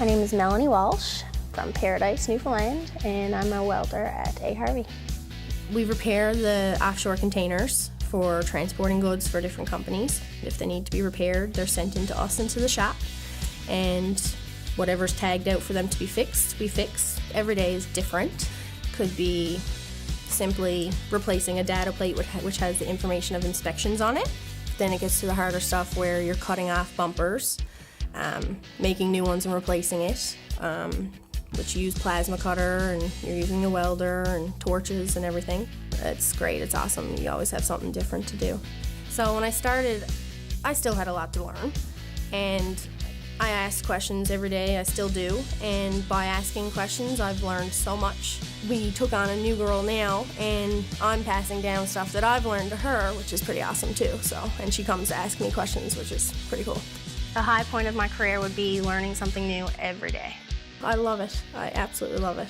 My name is Melanie Walsh from Paradise, Newfoundland, and I'm a welder at Harvey. We repair the offshore containers for transporting goods for different companies. If they need to be repaired, they're sent into us into the shop, and whatever's tagged out for them to be fixed, we fix. Every day is different. Could be simply replacing a data plate which has the information of inspections on it. Then it gets to the harder stuff where you're cutting off bumpers, making new ones and replacing it, which you use plasma cutter and you're using a welder and torches and everything. It's great, it's awesome. You always have something different to do. So when I started, I still had a lot to learn, and I asked questions every day, I still do, and by asking questions I've learned so much. We took on a new girl now, and I'm passing down stuff that I've learned to her, which is pretty awesome too, and she comes to ask me questions, which is pretty cool. The high point of my career would be learning something new every day. I love it. I absolutely love it.